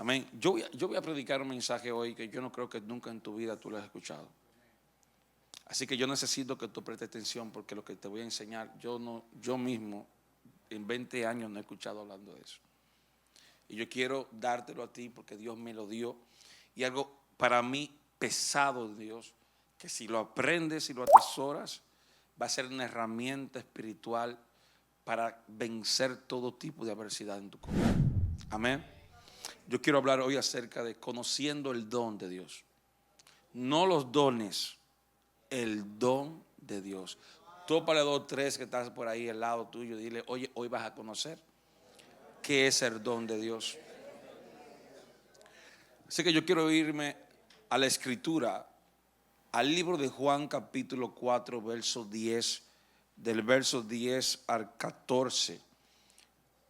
Amén. Yo voy a predicar un mensaje hoy que yo no creo que nunca en tu vida tú lo has escuchado. Así que yo necesito que tú prestes atención porque lo que te voy a enseñar, yo mismo en 20 años no he escuchado hablando de eso. Y yo quiero dártelo a ti porque Dios me lo dio. Y algo para mí pesado de Dios, que si lo aprendes y lo atesoras, va a ser una herramienta espiritual para vencer todo tipo de adversidad en tu corazón. Amén. Yo quiero hablar hoy acerca de conociendo el don de Dios. No los dones, el don de Dios. Tópale 2 o 3 que estás por ahí al lado tuyo y dile, oye, hoy vas a conocer qué es el don de Dios. Así que yo quiero irme a la escritura, al libro de Juan capítulo 4, verso 10, del verso 10 al 14.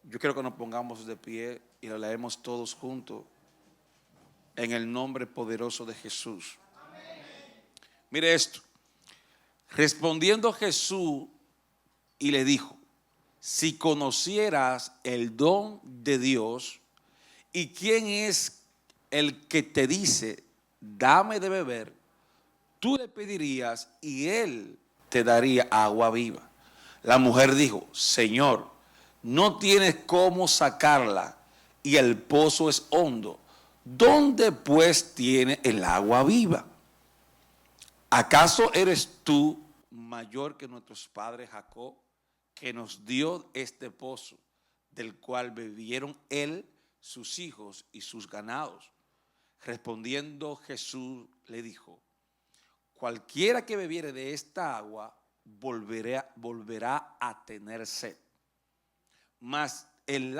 Yo quiero que nos pongamos de pie y lo leemos todos juntos en el nombre poderoso de Jesús. Mire esto. Respondiendo Jesús y le dijo, si conocieras el don de Dios y quién es el que te dice, dame de beber, tú le pedirías y él te daría agua viva. La mujer dijo, Señor, no tienes cómo sacarla y el pozo es hondo. ¿Dónde pues tiene el agua viva? ¿Acaso eres tú mayor que nuestros padres Jacob, que nos dio este pozo, del cual bebieron él, sus hijos y sus ganados? Respondiendo Jesús le dijo, cualquiera que bebiere de esta agua volverá a tener sed. Mas el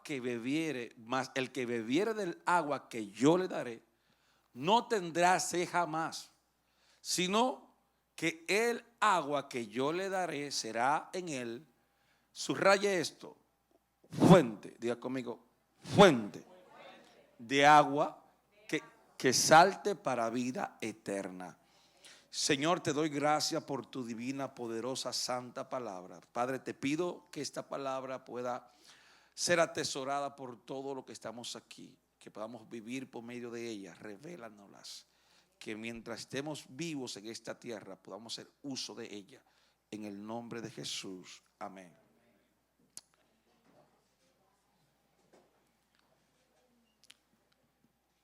que bebiere del agua que yo le daré, no tendrá sed jamás, sino que el agua que yo le daré será en él, subraye esto, fuente, diga conmigo, fuente de agua que salte para vida eterna. Señor, te doy gracias por tu divina, poderosa, santa palabra. Padre, te pido que esta palabra pueda ser atesorada por todo lo que estamos aquí, que podamos vivir por medio de ella. Revélanoslas, que mientras estemos vivos en esta tierra podamos hacer uso de ella. En el nombre de Jesús. Amén.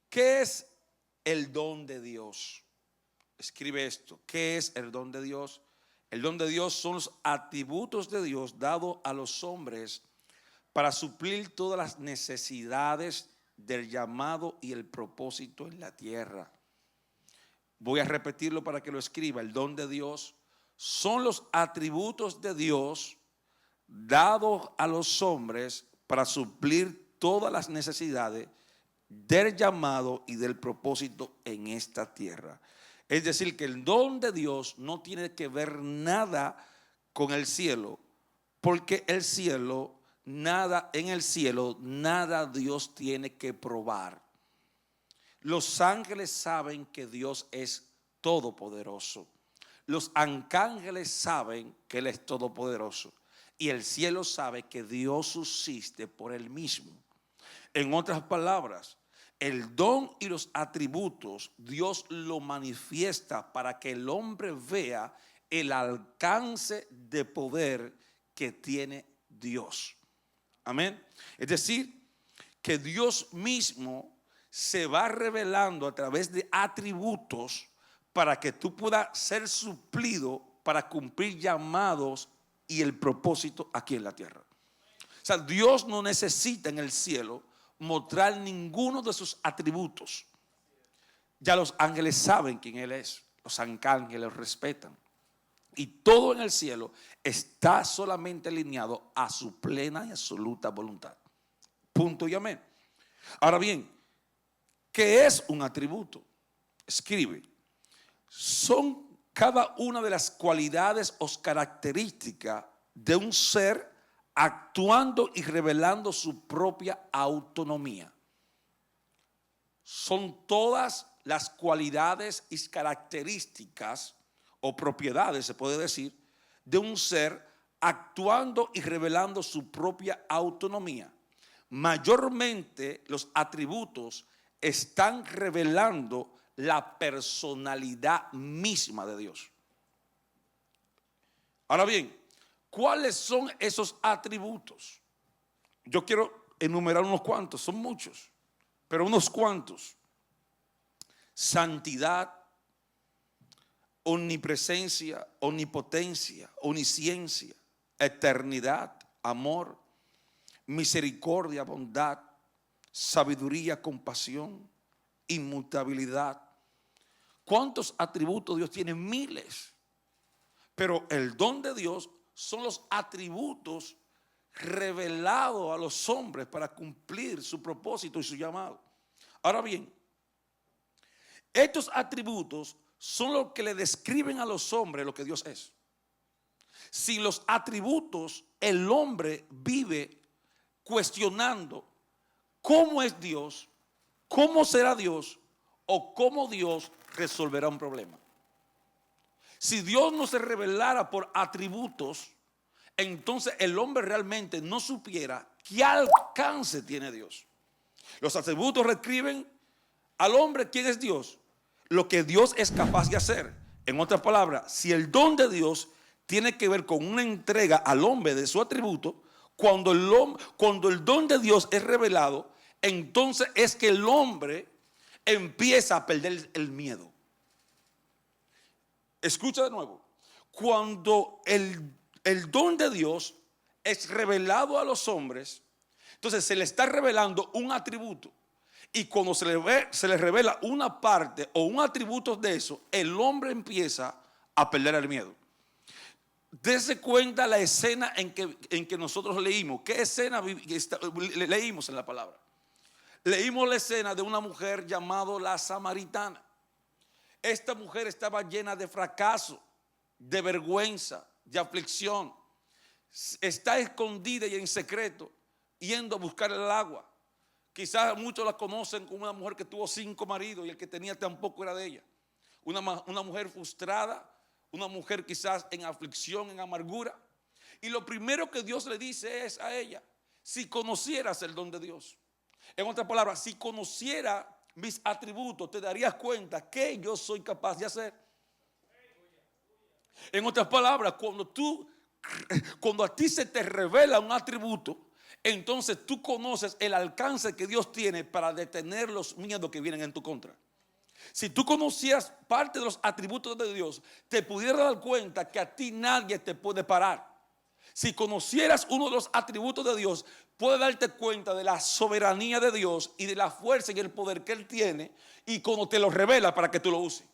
¿Qué es el don de Dios? Escribe esto. ¿Qué es el don de Dios? El don de Dios son los atributos de Dios dados a los hombres para suplir todas las necesidades del llamado y el propósito en la tierra. Voy a repetirlo para que lo escriba. El don de Dios son los atributos de Dios dados a los hombres para suplir todas las necesidades del llamado y del propósito en esta tierra. Es decir, que el don de Dios no tiene que ver nada con el cielo, porque el cielo, nada en el cielo, nada Dios tiene que probar. Los ángeles saben que Dios es todopoderoso. Los arcángeles saben que Él es todopoderoso. Y el cielo sabe que Dios subsiste por Él mismo. En otras palabras, el don y los atributos Dios lo manifiesta para que el hombre vea el alcance de poder que tiene Dios. Amén. Es decir, que Dios mismo se va revelando a través de atributos para que tú puedas ser suplido para cumplir llamados y el propósito aquí en la tierra. O sea, Dios no necesita en el cielo mostrar ninguno de sus atributos. Ya los ángeles saben quién Él es. Los arcángeles lo respetan. Y todo en el cielo está solamente alineado a su plena y absoluta voluntad. Punto y amén. Ahora bien, ¿qué es un atributo? Escribe. Son cada una de las cualidades o características de un ser actuando y revelando su propia autonomía. Son todas las cualidades y características o propiedades, se puede decir, de un ser actuando y revelando su propia autonomía, mayormente los atributos están revelando la personalidad misma de Dios. Ahora bien, ¿cuáles son esos atributos? Yo quiero enumerar unos cuantos, son muchos, pero unos cuantos. Santidad, omnipresencia, omnipotencia, omnisciencia, eternidad, amor, misericordia, bondad, sabiduría, compasión, inmutabilidad. ¿Cuántos atributos Dios tiene? Miles. Pero el don de Dios son los atributos revelados a los hombres para cumplir su propósito y su llamado. Ahora bien, estos atributos son los que le describen a los hombres lo que Dios es. Sin los atributos, el hombre vive cuestionando cómo es Dios, cómo será Dios o cómo Dios resolverá un problema. Si Dios no se revelara por atributos, entonces el hombre realmente no supiera qué alcance tiene Dios. Los atributos describen al hombre quién es Dios, lo que Dios es capaz de hacer. En otras palabras, si el don de Dios tiene que ver con una entrega al hombre de su atributo, cuando el don de Dios es revelado, entonces es que el hombre empieza a perder el miedo. Escucha de nuevo. Cuando el don de Dios es revelado a los hombres, entonces se le está revelando un atributo. Y cuando se le revela una parte o un atributo de eso, el hombre empieza a perder el miedo. Dese cuenta la escena en que nosotros leímos. ¿Qué escena leímos en la palabra? Leímos la escena de una mujer llamada la samaritana. Esta mujer estaba llena de fracaso, de vergüenza, de aflicción. Está escondida y en secreto, yendo a buscar el agua. Quizás muchos la conocen como una mujer que tuvo 5 maridos y el que tenía tampoco era de ella. Una mujer frustrada, una mujer quizás en aflicción, en amargura. Y lo primero que Dios le dice es a ella: si conocieras el don de Dios. En otras palabras, si conociera mis atributos, te darías cuenta que yo soy capaz de hacer. En otras palabras, cuando a ti se te revela un atributo, entonces tú conoces el alcance que Dios tiene para detener los miedos que vienen en tu contra. Si tú conocieras parte de los atributos de Dios, te pudieras dar cuenta que a ti nadie te puede parar. Si conocieras uno de los atributos de Dios, puedes darte cuenta de la soberanía de Dios y de la fuerza y el poder que Él tiene, y como te lo revela para que tú lo uses.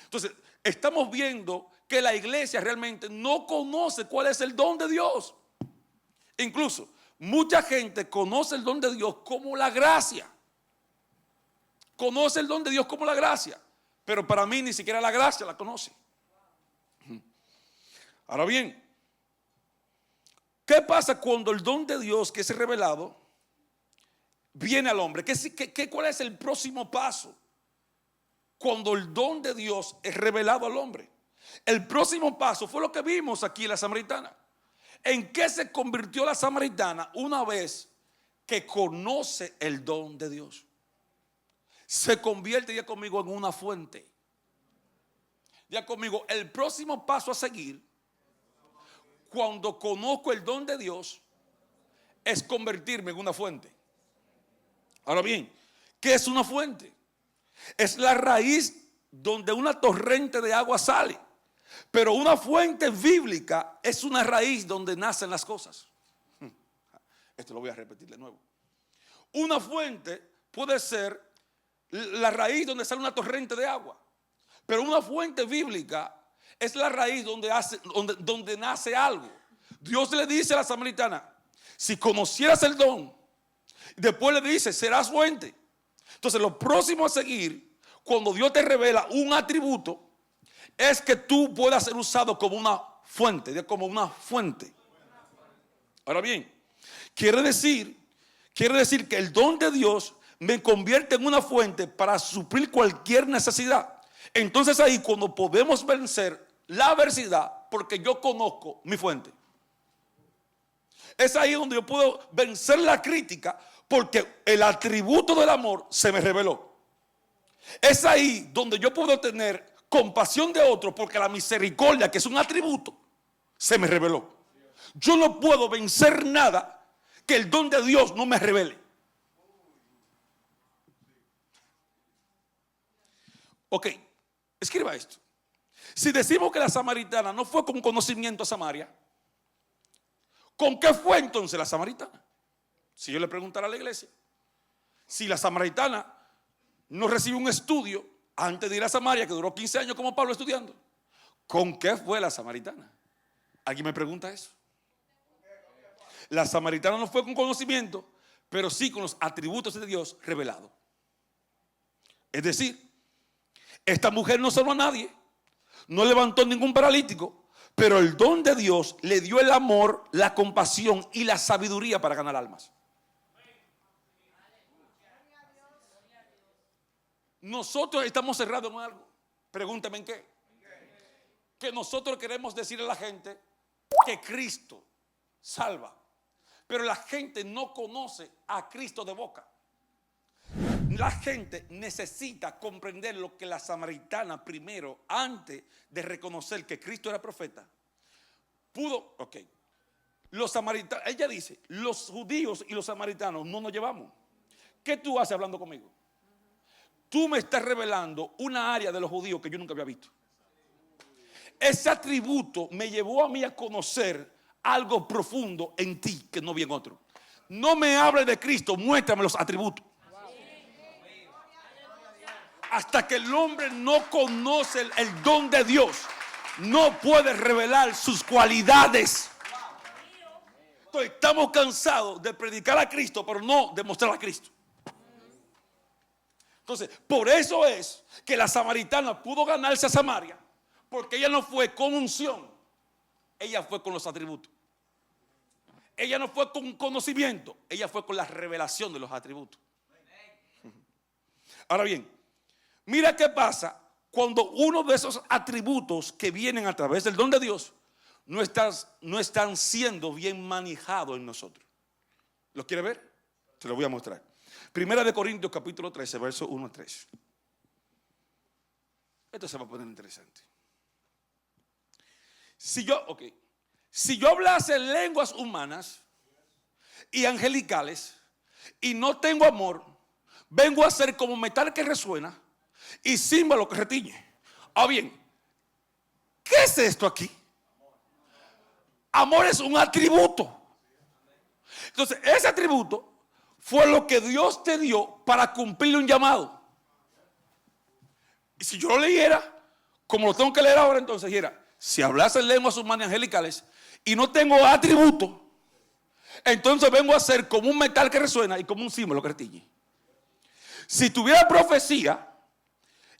Entonces, estamos viendo que la iglesia realmente no conoce cuál es el don de Dios. Incluso, mucha gente conoce el don de Dios como la gracia. Conoce el don de Dios como la gracia, pero para mí ni siquiera la gracia la conoce. Ahora bien, ¿qué pasa cuando el don de Dios que es revelado viene al hombre? ¿Cuál es el próximo paso cuando el don de Dios es revelado al hombre? El próximo paso fue lo que vimos aquí en la samaritana. ¿En qué se convirtió la samaritana una vez que conoce el don de Dios? Se convierte ya conmigo en una fuente. Ya conmigo, el próximo paso a seguir cuando conozco el don de Dios es convertirme en una fuente. Ahora bien, ¿qué es una fuente? Es la raíz donde una torrente de agua sale. Pero una fuente bíblica es una raíz donde nacen las cosas. Esto lo voy a repetir de nuevo. Una fuente puede ser la raíz donde sale una torrente de agua. Pero una fuente bíblica es la raíz donde nace algo. Dios le dice a la samaritana: si conocieras el don, después le dice: serás fuente. Entonces lo próximo a seguir, cuando Dios te revela un atributo, es que tú puedas ser usado como una fuente. Como una fuente. Ahora bien, quiere decir que el don de Dios me convierte en una fuente para suplir cualquier necesidad. Entonces ahí cuando podemos vencer la adversidad, porque yo conozco mi fuente. Es ahí donde yo puedo vencer la crítica, porque el atributo del amor se me reveló. Es ahí donde yo puedo tener compasión de otro, porque la misericordia, que es un atributo, se me reveló. Yo no puedo vencer nada que el don de Dios no me revele. Ok, escriba esto. Si decimos que la samaritana no fue con conocimiento a Samaria, ¿con qué fue entonces la samaritana? Si yo le preguntara a la iglesia, si la samaritana no recibió un estudio antes de ir a Samaria, que duró 15 años como Pablo estudiando, ¿con qué fue la samaritana? ¿Alguien me pregunta eso? La samaritana no fue con conocimiento, pero sí con los atributos de Dios revelados. Es decir, esta mujer no salvó a nadie, no levantó ningún paralítico, pero el don de Dios le dio el amor, la compasión y la sabiduría para ganar almas. Nosotros estamos cerrados en algo. Pregúntame en qué. Que nosotros queremos decirle a la gente que Cristo salva, pero la gente no conoce a Cristo de boca. La gente necesita comprender lo que la samaritana primero, antes de reconocer que Cristo era profeta, pudo. Ok, los samaritanos, ella dice, los judíos y los samaritanos no nos llevamos. ¿Qué tú haces hablando conmigo? Tú me estás revelando una área de los judíos que yo nunca había visto. Ese atributo me llevó a mí a conocer algo profundo en ti que no vi en otro. No me hables de Cristo, muéstrame los atributos. Hasta que el hombre no conoce el don de Dios, no puede revelar sus cualidades. Entonces, estamos cansados de predicar a Cristo, pero no de mostrar a Cristo. Entonces, por eso es que la samaritana pudo ganarse a Samaria, porque ella no fue con unción, ella fue con los atributos. Ella no fue con conocimiento, ella fue con la revelación de los atributos. Ahora bien, mira qué pasa cuando uno de esos atributos que vienen a través del don de Dios no están siendo bien manejados en nosotros. ¿Lo quiere ver? Te lo voy a mostrar. Primera de Corintios capítulo 13, versos 1 a 3. Esto se va a poner interesante. Si yo hablase lenguas humanas y angelicales y no tengo amor, vengo a ser como metal que resuena y címbalo que retiñe. Ah, bien, ¿qué es esto aquí? Amor es un atributo. Entonces, ese atributo fue lo que Dios te dio para cumplir un llamado. Y si yo lo leyera, como lo tengo que leer ahora, entonces dijera, si hablase lenguas humanas y angelicales y no tengo atributo, entonces vengo a ser como un metal que resuena y como un símbolo que retiñe. Si tuviera profecía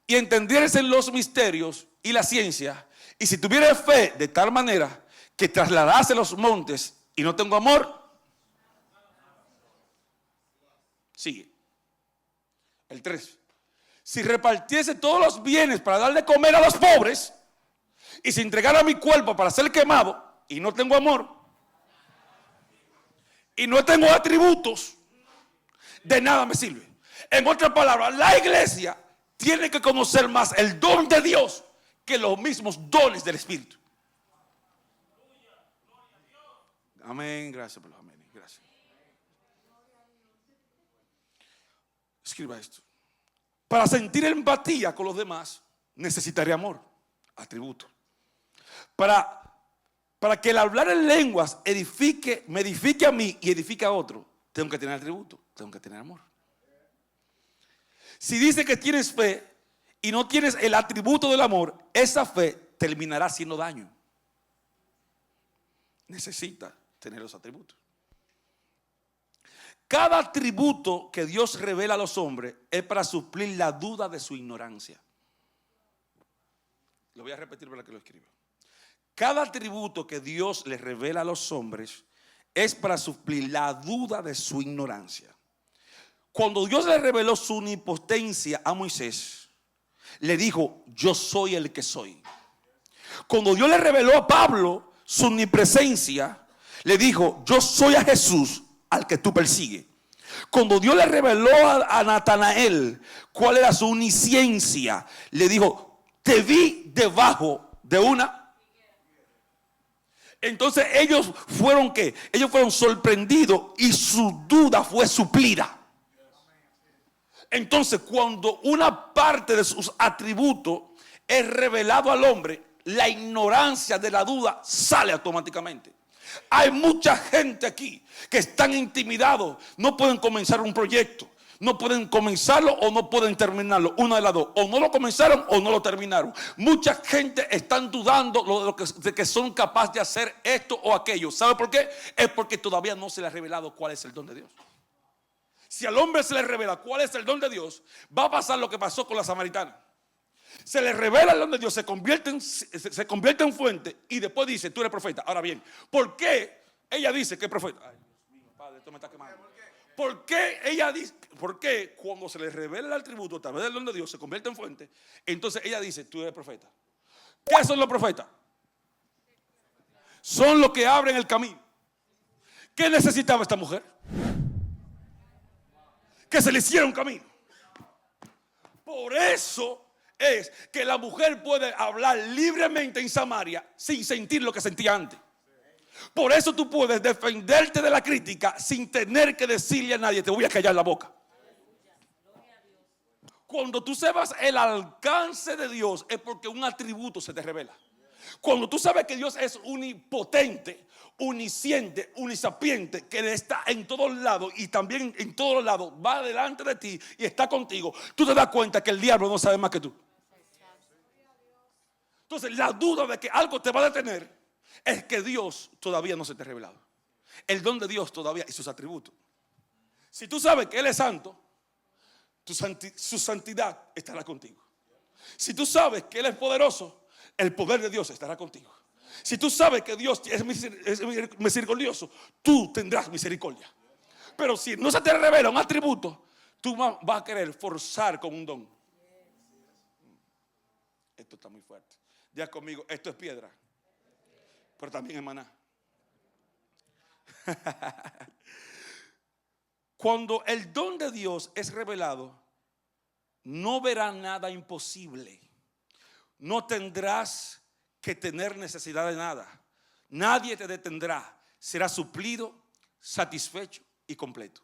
y entendiese los misterios y la ciencia, y si tuviera fe de tal manera que trasladase los montes y no tengo amor, sigue. El 3. Si repartiese todos los bienes para dar de comer a los pobres, y si entregara mi cuerpo para ser quemado, y no tengo amor, y no tengo atributos, de nada me sirve. En otras palabras, la iglesia tiene que conocer más el don de Dios que los mismos dones del Espíritu. Amén, gracias por los amén, gracias. Escriba esto. Para sentir empatía con los demás, necesitaré amor, atributo. Para que el hablar en lenguas me edifique a mí y edifique a otro, tengo que tener atributo, tengo que tener amor. Si dice que tienes fe y no tienes el atributo del amor, esa fe terminará haciendo daño. Necesita tener los atributos. Cada atributo que Dios revela a los hombres es para suplir la duda de su ignorancia. Lo voy a repetir para que lo escriba. Cada atributo que Dios le revela a los hombres es para suplir la duda de su ignorancia. Cuando Dios le reveló su omnipotencia a Moisés, le dijo, yo soy el que soy. Cuando Dios le reveló a Pablo su omnipresencia, le dijo: yo soy a Jesús al que tú persigues. Cuando Dios le reveló a Natanael cuál era su omnisciencia, le dijo: te vi debajo de una. Entonces ellos fueron ¿qué? Ellos fueron sorprendidos y su duda fue suplida. Entonces, cuando una parte de sus atributos es revelado al hombre, la ignorancia de la duda sale automáticamente. Hay mucha gente aquí que están intimidados, no pueden comenzar un proyecto, no pueden comenzarlo o no pueden terminarlo, una de las dos, o no lo comenzaron o no lo terminaron. Mucha gente están dudando de que son capaces de hacer esto o aquello. ¿Sabe por qué? Es porque todavía no se les ha revelado cuál es el don de Dios. Si al hombre se le revela cuál es el don de Dios, va a pasar lo que pasó con la samaritana. Se le revela el don de Dios, se convierte en fuente y después dice: tú eres profeta. Ahora bien, ¿por qué ella dice que es profeta? Ay, Dios mío, Padre, esto me está quemando. ¿Por qué ella dice? ¿Por qué cuando se le revela el atributo a través del don de Dios se convierte en fuente? Entonces ella dice: tú eres profeta. ¿Qué son los profetas? Son los que abren el camino. ¿Qué necesitaba esta mujer? Que se le hiciera un camino. Por eso es que la mujer puede hablar libremente en Samaria sin sentir lo que sentía antes. Por eso tú puedes defenderte de la crítica sin tener que decirle a nadie: te voy a callar la boca. Cuando tú sabes el alcance de Dios es porque un atributo se te revela. Cuando tú sabes que Dios es omnipotente, omnisciente, unisapiente, que está en todos lados y también en todos lados va delante de ti y está contigo, tú te das cuenta que el diablo no sabe más que tú. Entonces la duda de que algo te va a detener es que Dios todavía no se te ha revelado. El don de Dios todavía y sus atributos. Si tú sabes que Él es santo, su santidad estará contigo. Si tú sabes que Él es poderoso, el poder de Dios estará contigo. Si tú sabes que Dios es misericordioso, tú tendrás misericordia. Pero si no se te revela un atributo, tú vas a querer forzar con un don. Esto está muy fuerte. Ya conmigo, esto es piedra, pero también es maná. Cuando el don de Dios es revelado, no verás nada imposible. No tendrás que tener necesidad de nada. Nadie te detendrá. Serás suplido, satisfecho y completo.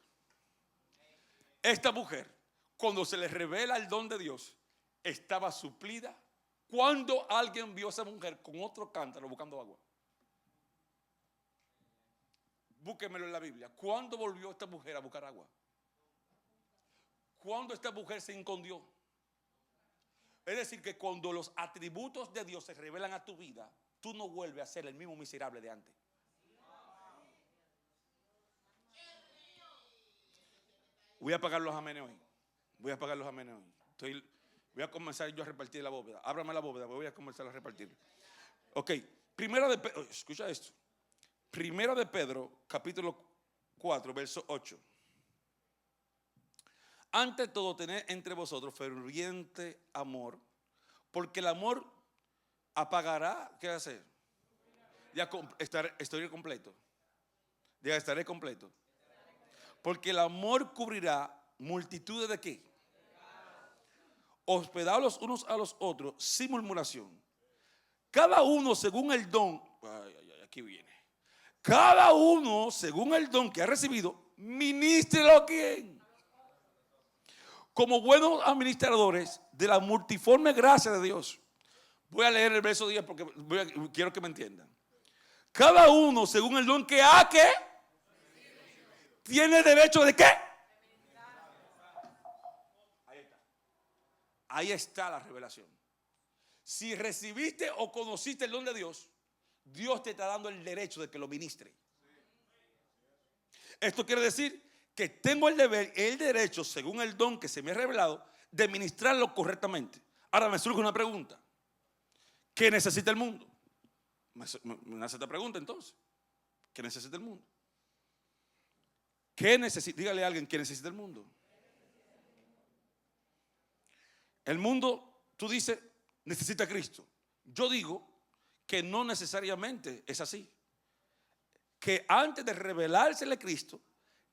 Esta mujer, cuando se le revela el don de Dios, estaba suplida. Cuando alguien vio a esa mujer con otro cántaro buscando agua. Búsquemelo en la Biblia. ¿Cuándo volvió esta mujer a buscar agua? ¿Cuándo esta mujer se escondió? Es decir, que cuando los atributos de Dios se revelan a tu vida, tú no vuelves a ser el mismo miserable de antes. Voy a apagar los amenes hoy. Voy a apagar los amenes hoy. Voy a comenzar yo a repartir la bóveda. Ábrame la bóveda, voy a comenzar a repartir. Ok, escucha esto. Primera de Pedro, capítulo 4, verso 8. Ante todo, tened entre vosotros ferviente amor, porque el amor apagará, ¿qué hacer? Ya estoy completo. Ya estaré completo. Porque el amor cubrirá multitudes de ¿qué? Hospedados los unos a los otros sin murmuración. Cada uno según el don. Aquí viene. Cada uno según el don que ha recibido, ministrelo a quien. Como buenos administradores de la multiforme gracia de Dios. Voy a leer el verso 10 porque quiero que me entiendan. Cada uno según el don que ha ¿qué? Tiene derecho de ¿qué? Ahí está la revelación. Si recibiste o conociste el don de Dios, Dios te está dando el derecho de que lo ministre. Esto quiere decir que tengo el deber, el derecho, según el don que se me ha revelado, de ministrarlo correctamente. Ahora me surge una pregunta. ¿Qué necesita el mundo? Me hace esta pregunta entonces. ¿Qué necesita el mundo? ¿Qué necesita? Dígale a alguien, ¿qué necesita el mundo? El mundo, tú dices, necesita a Cristo. Yo digo que no necesariamente es así. que antes de revelársele a Cristo,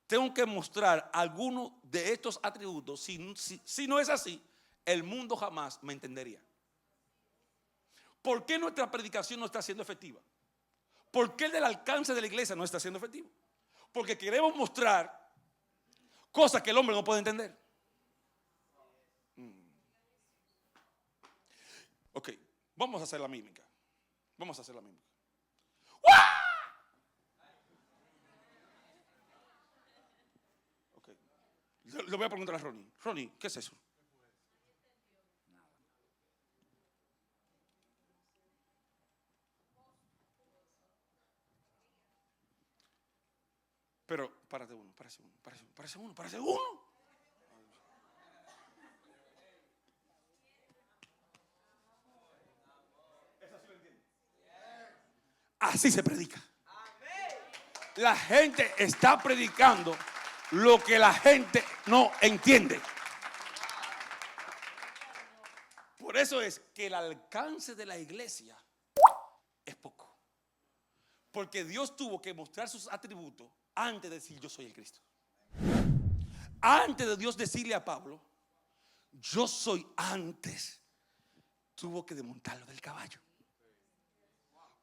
tengo que mostrar algunos de estos atributos. Si no es así, el mundo jamás me entendería. ¿Por qué nuestra predicación no está siendo efectiva? ¿Por qué el del alcance de la iglesia no está siendo efectivo? Porque queremos mostrar cosas que el hombre no puede entender. Ok, vamos a hacer la mímica. Vamos a hacer la mímica. Ok, le voy a preguntar a Ronnie. Ronnie, ¿qué es eso? Pero párate uno, párate uno, párate uno, párate uno, párate uno. Así se predica. La gente está predicando lo que la gente no entiende. Por eso es que el alcance de la iglesia es poco. Porque Dios tuvo que mostrar sus atributos antes de decir yo soy el Cristo. Antes de Dios decirle a Pablo, yo soy antes, tuvo que desmontarlo del caballo.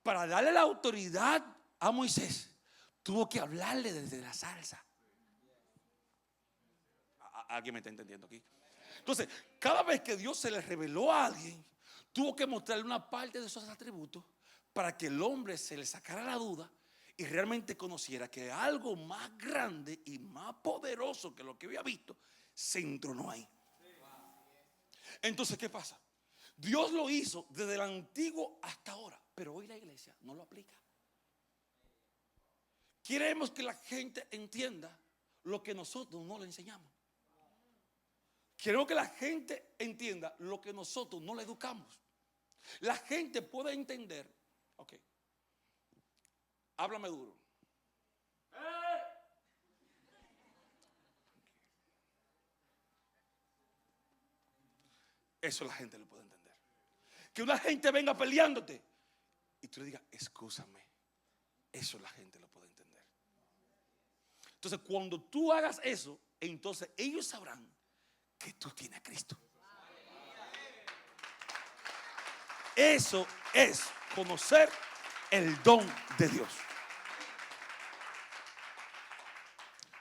Para darle la autoridad a Moisés, tuvo que hablarle desde la salsa. ¿Alguien me está entendiendo aquí? Entonces, cada vez que Dios se le reveló a alguien, tuvo que mostrarle una parte de esos atributos para que el hombre se le sacara la duda y realmente conociera que algo más grande y más poderoso que lo que había visto se entronó ahí. Entonces, ¿qué pasa? Dios lo hizo desde el antiguo hasta ahora, pero hoy la iglesia no lo aplica. Queremos que la gente entienda lo que nosotros no le enseñamos. Queremos que la gente entienda lo que nosotros no le educamos. La gente puede entender. Ok, háblame duro. Eso la gente lo puede entender. Que una gente venga peleándote y tú le digas, excúsame. Eso la gente lo puede entender. Entonces, cuando tú hagas eso, entonces ellos sabrán que tú tienes a Cristo. Eso es conocer el don de Dios.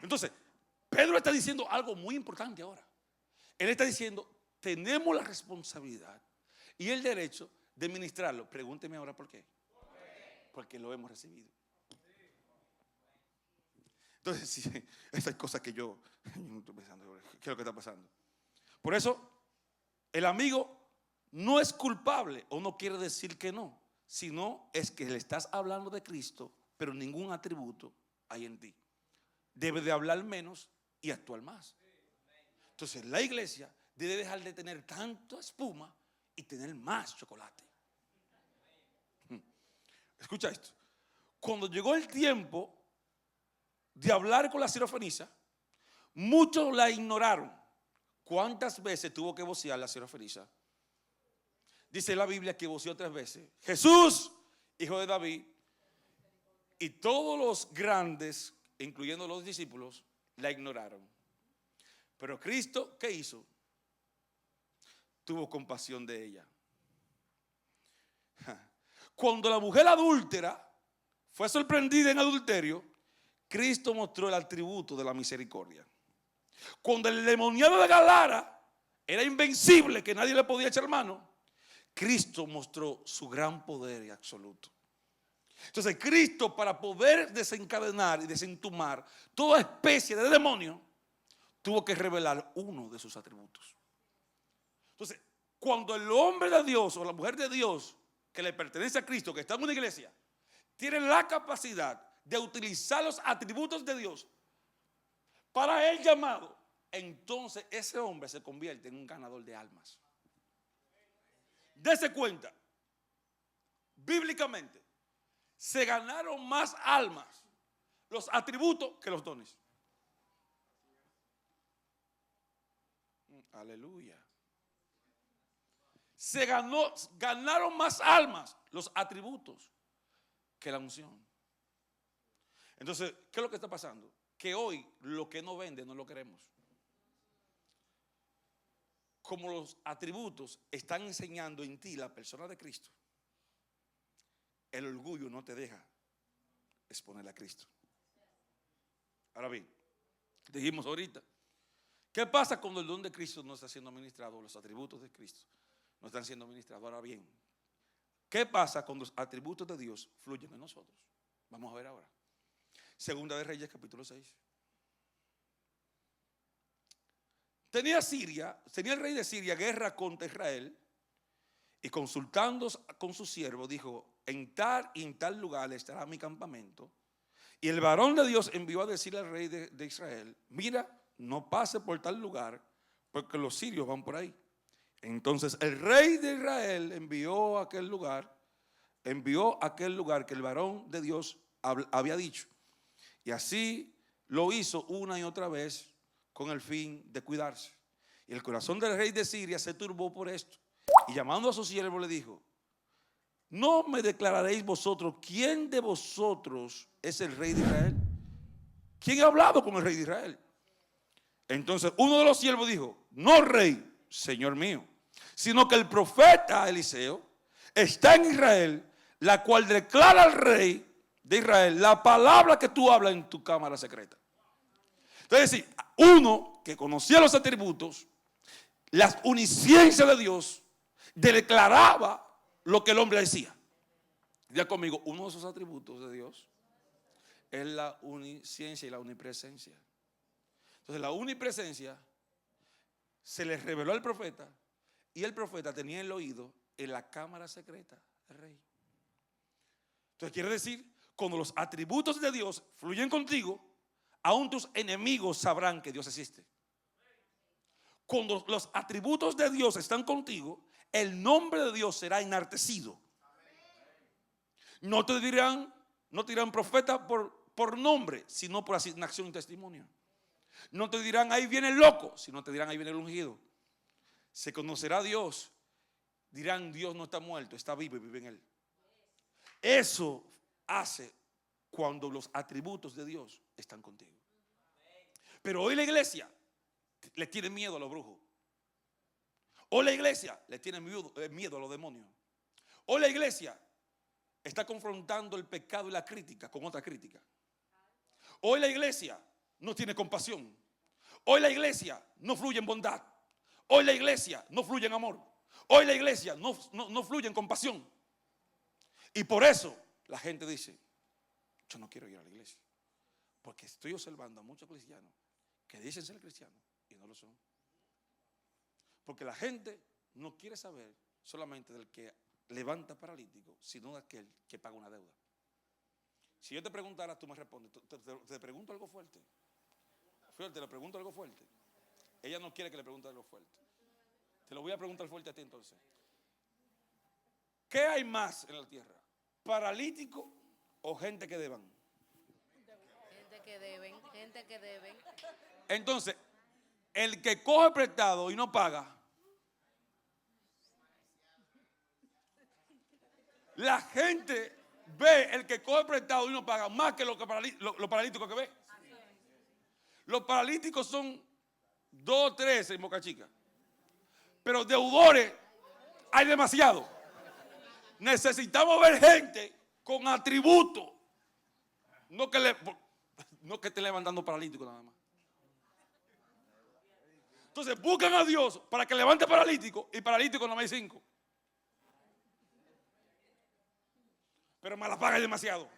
Entonces, Pedro está diciendo algo muy importante ahora. Él está diciendo, tenemos la responsabilidad y el derecho de ministrarlo. Pregúnteme ahora por qué. Porque lo hemos recibido. Entonces, sí, esas cosas que yo no estoy pensando, ¿qué es lo que está pasando? Por eso, el amigo no es culpable o no quiere decir que no, sino es que le estás hablando de Cristo, pero ningún atributo hay en ti. Debe de hablar menos y actuar más. Entonces, la iglesia debe dejar de tener tanta espuma y tener más chocolate. Escucha esto. Cuando llegó el tiempo de hablar con la sirofenisa, muchos la ignoraron. ¿Cuántas veces tuvo que vocear la sirofenisa? Dice la Biblia que voceó 3 veces. Jesús, hijo de David. Y todos los grandes, incluyendo los discípulos, la ignoraron. Pero Cristo, ¿qué hizo? Tuvo compasión de ella. Cuando la mujer adúltera fue sorprendida en adulterio, Cristo mostró el atributo de la misericordia. Cuando el demoniado de Galara era invencible, que nadie le podía echar mano, Cristo mostró su gran poder y absoluto. Entonces Cristo, para poder desencadenar y desentumar toda especie de demonio, tuvo que revelar uno de sus atributos. Entonces, cuando el hombre de Dios o la mujer de Dios que le pertenece a Cristo, que está en una iglesia, tiene la capacidad de utilizar los atributos de Dios para el llamado, entonces ese hombre se convierte en un ganador de almas. Dese cuenta, bíblicamente, se ganaron más almas los atributos que los dones. Aleluya. Ganaron más almas los atributos que la unción. Entonces, ¿qué es lo que está pasando? Que hoy lo que no vende no lo queremos. Como los atributos están enseñando en ti la persona de Cristo, el orgullo no te deja exponer a Cristo. Ahora bien, dijimos ahorita, ¿qué pasa cuando el don de Cristo no está siendo administrado? Los atributos de Cristo no están siendo administrados. Ahora bien, ¿qué pasa cuando los atributos de Dios fluyen en nosotros? Vamos a ver ahora. Segunda de Reyes, capítulo 6. Tenía el rey de Siria guerra contra Israel, y consultando con su siervo dijo: en tal y en tal lugar estará mi campamento. Y el varón de Dios envió a decirle al rey de Israel: mira, no pase por tal lugar, porque los sirios van por ahí. Entonces el rey de Israel envió a aquel lugar que el varón de Dios había dicho. Y así lo hizo una y otra vez con el fin de cuidarse. Y el corazón del rey de Siria se turbó por esto. Y llamando a su siervo le dijo: ¿no me declararéis vosotros quién de vosotros es el rey de Israel? ¿Quién ha hablado con el rey de Israel? Entonces uno de los siervos dijo: no rey, señor mío, sino que el profeta Eliseo está en Israel, la cual declara al rey de Israel la palabra que tú hablas en tu cámara secreta. Entonces, uno que conocía los atributos, las unisciencias de Dios, declaraba lo que el hombre decía. Diga conmigo, uno de esos atributos de Dios es la unisciencia y la omnipresencia. Entonces la omnipresencia se le reveló al profeta, y el profeta tenía el oído en la cámara secreta del rey. Entonces quiere decir, cuando los atributos de Dios fluyen contigo, aún tus enemigos sabrán que Dios existe. Cuando los atributos de Dios están contigo, el nombre de Dios será enaltecido. No te dirán profeta por nombre, sino por asignación y testimonio. No te dirán ahí viene el loco, sino te dirán ahí viene el ungido. Se conocerá a Dios, dirán Dios no está muerto, está vivo y vive en él. Eso hace cuando los atributos de Dios están contigo. Pero hoy la iglesia le tiene miedo a los brujos. Hoy la iglesia le tiene miedo a los demonios. Hoy la iglesia está confrontando el pecado y la crítica con otra crítica. Hoy la iglesia no tiene compasión. Hoy la iglesia no fluye en bondad. Hoy la iglesia no fluye en amor. Hoy la iglesia no fluye en compasión. Y por eso la gente dice: yo no quiero ir a la iglesia, porque estoy observando a muchos cristianos que dicen ser cristianos y no lo son. Porque la gente no quiere saber solamente del que levanta paralítico, sino de aquel que paga una deuda. Si yo te preguntara, tú me respondes. Te pregunto algo fuerte. Fíjate, le pregunto algo fuerte. Ella no quiere que le pregunte algo fuerte. Te lo voy a preguntar fuerte a ti entonces. ¿Qué hay más en la tierra? ¿Paralítico o gente que deban? Gente que deben. Entonces, el que coge prestado y no paga, la gente ve el que coge prestado y no paga más que los paralíticos que ve. Los paralíticos son 2 o 3 en Boca Chica, pero deudores hay demasiado. Necesitamos ver gente con atributos, no que te levantando paralítico nada más. Entonces buscan a Dios para que levante paralítico, y paralítico no hay 5. Pero me la paga demasiado.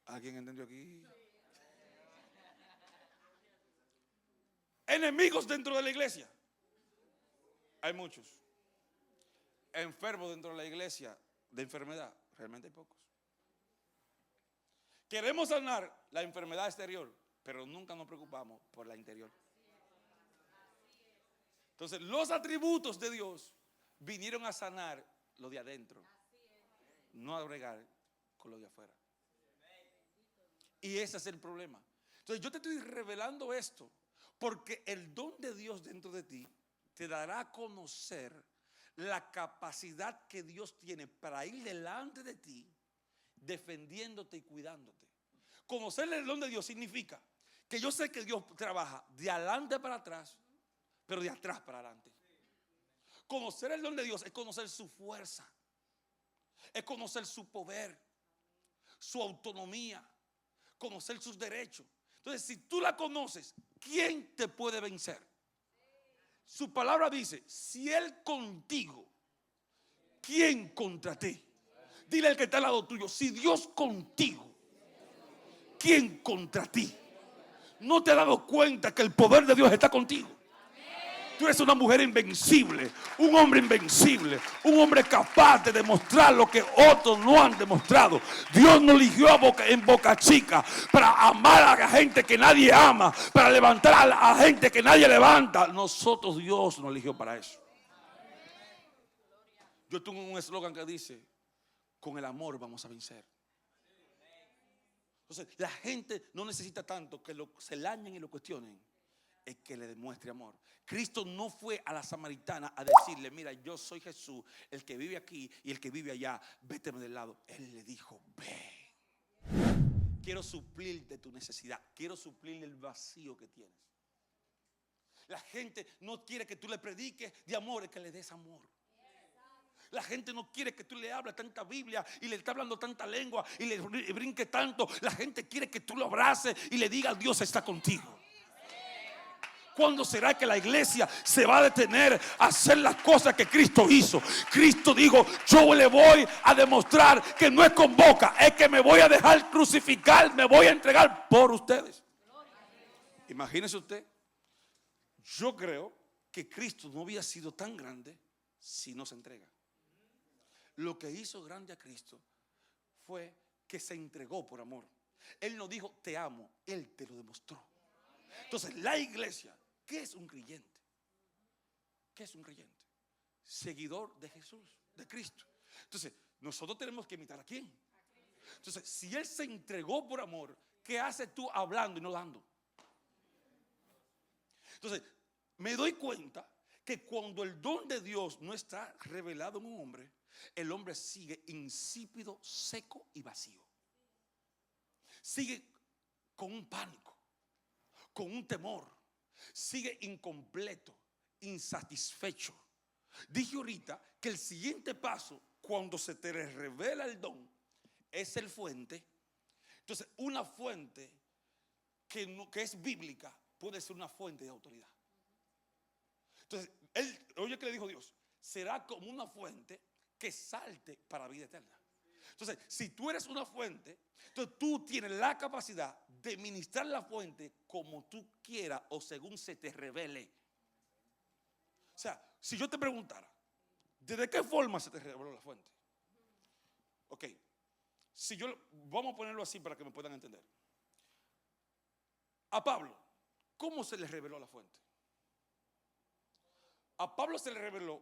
¿Alguien entendió aquí? Enemigos dentro de la iglesia. Hay muchos. Enfermos dentro de la iglesia de enfermedad. Realmente hay pocos. Queremos sanar la enfermedad exterior, pero nunca nos preocupamos por la interior. Entonces, los atributos de Dios vinieron a sanar lo de adentro, no a bregar con lo de afuera. Y ese es el problema. Entonces, yo te estoy revelando esto porque el don de Dios dentro de ti te dará a conocer la capacidad que Dios tiene para ir delante de ti, defendiéndote y cuidándote. Conocer el don de Dios significa que yo sé que Dios trabaja de adelante para atrás, pero de atrás para adelante. Conocer el don de Dios es conocer su fuerza, es conocer su poder, su autonomía, conocer sus derechos. Entonces, si tú la conoces, ¿quién te puede vencer? Su palabra dice: si Él contigo, ¿quién contra ti? Dile al que está al lado tuyo: si Dios contigo, ¿quién contra ti? ¿No te has dado cuenta que el poder de Dios está contigo? Tú eres una mujer invencible, un hombre invencible, un hombre capaz de demostrar lo que otros no han demostrado. Dios nos eligió en Boca Chica para amar a la gente que nadie ama, para levantar a la gente que nadie levanta. Nosotros, Dios nos eligió para eso. Yo tengo un eslogan que dice: con el amor vamos a vencer. Entonces, la gente no necesita tanto que se lañen y lo cuestionen, es que le demuestre amor. Cristo no fue a la samaritana a decirle: mira, yo soy Jesús, el que vive aquí y el que vive allá, véteme del lado. Él le dijo: ve, quiero suplir de tu necesidad, quiero suplir el vacío que tienes. La gente no quiere que tú le prediques de amor, es que le des amor. La gente no quiere que tú le hables tanta Biblia y le estés hablando tanta lengua y le brinque tanto. La gente quiere que tú lo abraces y le digas: Dios está contigo. ¿Cuándo será que la iglesia se va a detener a hacer las cosas que Cristo hizo? Cristo dijo: yo le voy a demostrar que no es con boca, es que me voy a dejar crucificar, me voy a entregar por ustedes. Imagínese usted. Yo creo que Cristo no había sido tan grande si no se entrega. Lo que hizo grande a Cristo fue que se entregó por amor. Él no dijo: te amo, Él te lo demostró. Entonces, la iglesia, ¿qué es un creyente? ¿Qué es un creyente? Seguidor de Jesús, de Cristo. Entonces, nosotros tenemos que imitar a quién. Entonces, si Él se entregó por amor, ¿qué haces tú hablando y no dando? Entonces, me doy cuenta que cuando el don de Dios no está revelado en un hombre, el hombre sigue insípido, seco y vacío. Sigue con un pánico, con un temor. Sigue incompleto, insatisfecho. Dije ahorita que el siguiente paso, cuando se te revela el don, es el fuente. Entonces, una fuente que es bíblica puede ser una fuente de autoridad. Entonces, oye, que le dijo Dios: será como una fuente que salte para vida eterna. Entonces, si tú eres una fuente, entonces tú tienes la capacidad de ministrar la fuente como tú quieras o según se te revele. O sea, si yo te preguntara: ¿desde qué forma se te reveló la fuente? Ok, vamos a ponerlo así para que me puedan entender. A Pablo, ¿cómo se le reveló la fuente? A Pablo se le reveló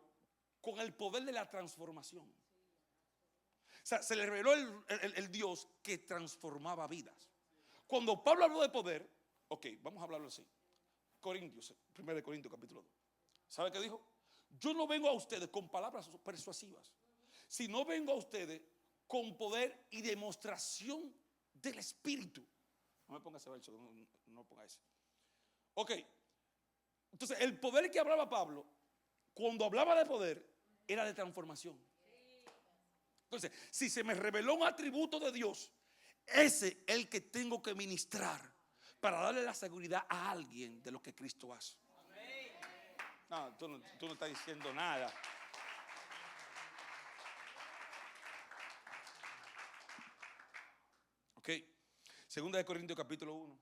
con el poder de la transformación. O sea, se le reveló el Dios que transformaba vidas. Cuando Pablo habló de poder, ok, vamos a hablarlo así. 1 Corintios capítulo 2. ¿Sabe qué dijo? Yo no vengo a ustedes con palabras persuasivas, sino vengo a ustedes con poder y demostración del Espíritu. No me ponga ese verso, no ponga ese. Ok, entonces el poder que hablaba Pablo, cuando hablaba de poder, era de transformación. Entonces, si se me reveló un atributo de Dios, ese es el que tengo que ministrar para darle la seguridad a alguien de lo que Cristo hace. No, tú no estás diciendo nada. Ok, 2 Corintios capítulo 1,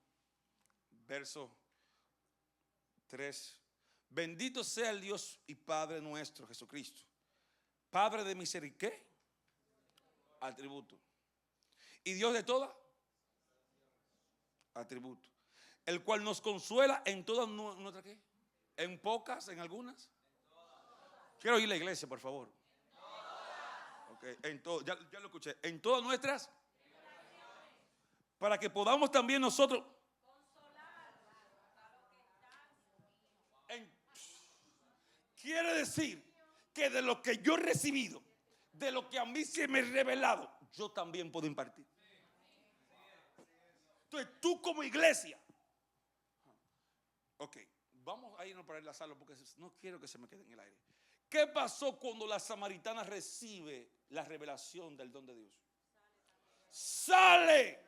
verso 3. Bendito sea el Dios y Padre nuestro Jesucristo, Padre de misericordia, atributo, y Dios de toda atributo, el cual nos consuela en todas nuestras, ¿qué? En pocas, en algunas. Quiero oír la iglesia, por favor. Okay. Ya lo escuché. En todas nuestras, para que podamos también nosotros quiere decir que de lo que yo he recibido, de lo que a mí se me ha revelado, yo también puedo impartir. Entonces tú como iglesia, ok, vamos a irnos para enlazarlo porque no quiero que se me quede en el aire. ¿Qué pasó cuando la samaritana recibe la revelación del don de Dios? Sale.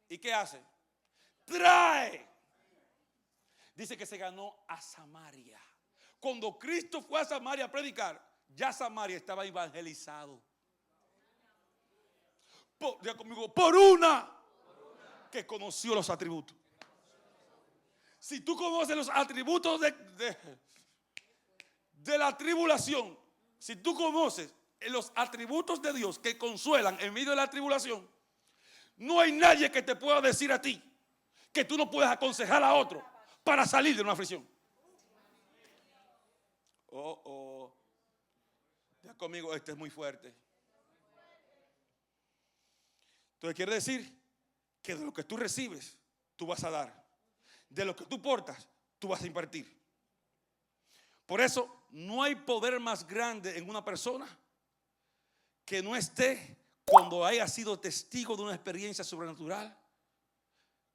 ¿Y qué hace? Trae. Dice que se ganó a Samaria. Cuando Cristo fue a Samaria a predicar, ya Samaria estaba evangelizado. Diga conmigo, por una que conoció los atributos. Si tú conoces los atributos de la tribulación, si tú conoces los atributos de Dios que consuelan en medio de la tribulación, no hay nadie que te pueda decir a ti que tú no puedes aconsejar a otro para salir de una aflicción. Ya conmigo, este es muy fuerte. Entonces quiere decir que de lo que tú recibes, tú vas a dar. De lo que tú portas, tú vas a impartir. Por eso no hay poder más grande en una persona que no esté cuando haya sido testigo de una experiencia sobrenatural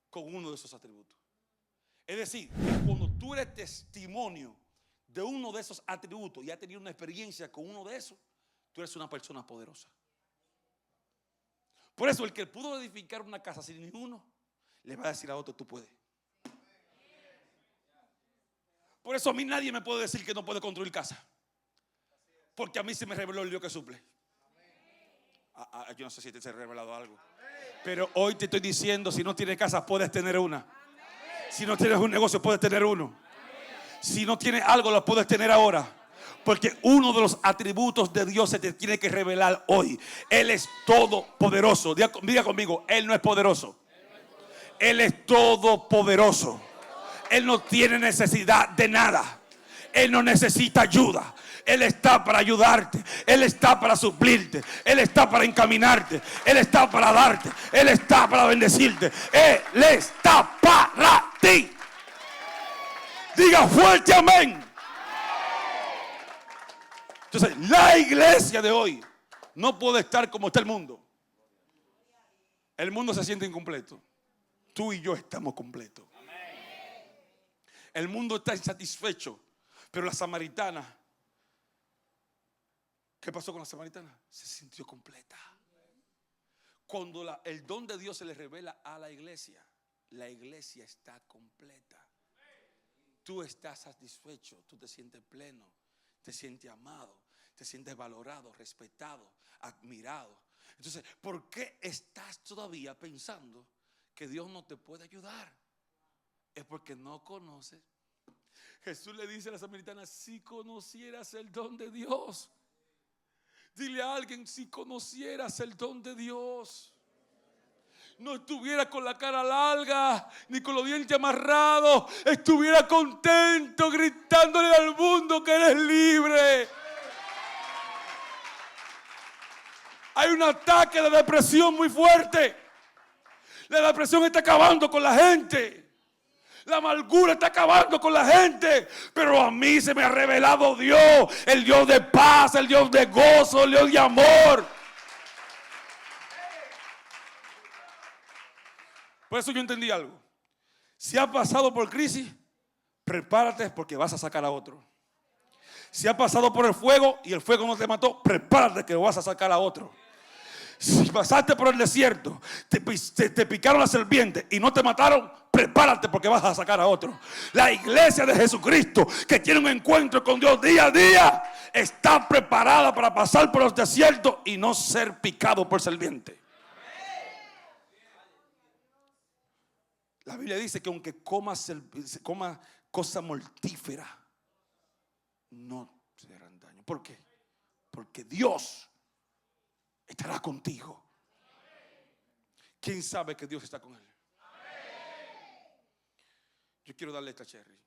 con uno de esos atributos. Es decir, cuando tú eres testimonio de uno de esos atributos y has tenido una experiencia con uno de esos, tú eres una persona poderosa. Por eso el que pudo edificar una casa sin ninguno, le va a decir a otro, tú puedes. Por eso a mí nadie me puede decir que no puede construir casa, porque a mí se me reveló el Dios que suple. Yo no sé si te se ha revelado algo, pero hoy te estoy diciendo, si no tienes casa puedes tener una. Si no tienes un negocio puedes tener uno. Si no tienes algo lo puedes tener ahora. Porque uno de los atributos de Dios se te tiene que revelar hoy. Él es todopoderoso. Diga conmigo, Él no es poderoso. Él es todopoderoso. Él no tiene necesidad de nada. Él no necesita ayuda. Él está para ayudarte. Él está para suplirte. Él está para encaminarte. Él está para darte. Él está para bendecirte. Él está para ti. Diga fuerte amén. Entonces, la iglesia de hoy no puede estar como está el mundo. El mundo se siente incompleto. Tú y yo estamos completos. El mundo está insatisfecho. Pero la samaritana, ¿qué pasó con la samaritana? Se sintió completa. Cuando el don de Dios se le revela a la iglesia está completa. Tú estás satisfecho, tú te sientes pleno, te sientes amado, te sientes valorado, respetado, admirado. Entonces, ¿por qué estás todavía pensando que Dios no te puede ayudar? Es porque no conoces. Jesús le dice a la samaritana, si conocieras el don de Dios. Dile a alguien, si conocieras el don de Dios, no estuviera con la cara larga ni con los dientes amarrados, estuviera contento gritándole al mundo que eres libre. Hay un ataque de depresión muy fuerte. La depresión está acabando con la gente. La amargura está acabando con la gente. Pero a mí se me ha revelado Dios, el Dios de paz, el Dios de gozo, el Dios de amor. Por eso yo entendí algo. Si has pasado por crisis, prepárate porque vas a sacar a otro. Si has pasado por el fuego y el fuego no te mató, prepárate que vas a sacar a otro. Si pasaste por el desierto, te picaron las serpientes y no te mataron, prepárate porque vas a sacar a otro. La iglesia de Jesucristo, que tiene un encuentro con Dios día a día, está preparada para pasar por los desiertos y no ser picado por serpiente. La Biblia dice que aunque coma cosa mortífera, no se harán daño. ¿Por qué? Porque Dios estará contigo. ¿Quién sabe que Dios está con él? Yo quiero darle esta cherry.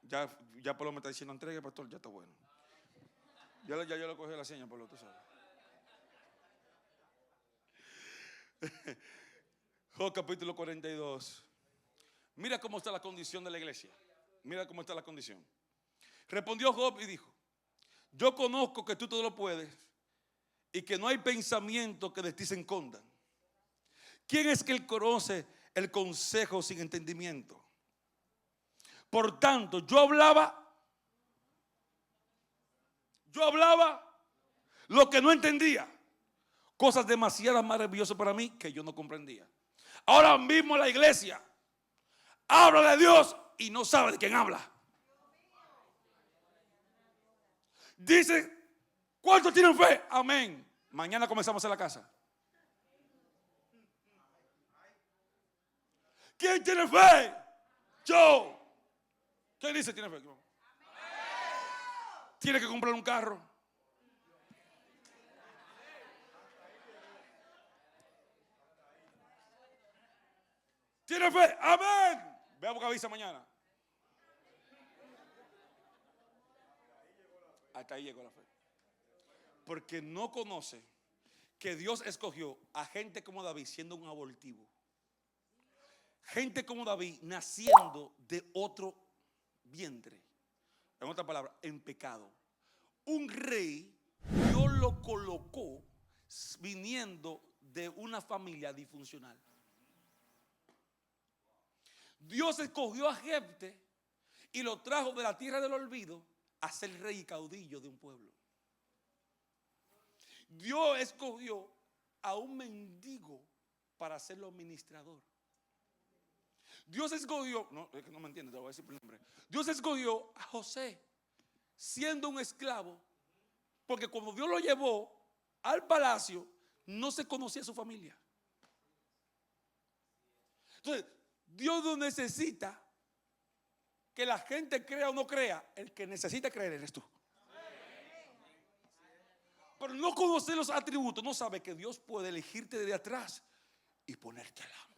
Ya Pablo me está diciendo, entregue, pastor, ya está bueno. Ya yo le cogí la seña, Pablo, tú sabes. Job capítulo 42. Mira cómo está la condición de la iglesia. Mira cómo está la condición. Respondió Job y dijo: Yo conozco que tú todo lo puedes y que no hay pensamiento que de ti se escondan. ¿Quién es que él conoce el consejo sin entendimiento? Por tanto, yo hablaba lo que no entendía. Cosas demasiado maravillosas para mí que yo no comprendía. Ahora mismo la iglesia habla de Dios y no sabe de quién habla. Dice, ¿cuántos tienen fe? Amén. Mañana comenzamos en la casa. ¿Quién tiene fe? Yo. ¿Quién dice tiene fe? Tiene que comprar un carro. ¿Tiene fe? Amén. Veamos qué avisa mañana. Hasta ahí llegó la fe. Porque no conoce que Dios escogió a gente como David siendo un abortivo. Gente como David naciendo de otro vientre. En otra palabra, en pecado. Un rey, Dios lo colocó viniendo de una familia disfuncional. Dios escogió a Jefte y lo trajo de la tierra del olvido a ser rey y caudillo de un pueblo. Dios escogió a un mendigo para hacerlo administrador. Dios escogió, no, es que no me entiendes, te lo voy a decir por el nombre. Dios escogió a José siendo un esclavo, porque cuando Dios lo llevó al palacio, no se conocía su familia. Entonces, Dios no necesita que la gente crea o no crea. El que necesita creer eres tú. Pero no conocer los atributos, no sabe que Dios puede elegirte desde atrás y ponerte adelante.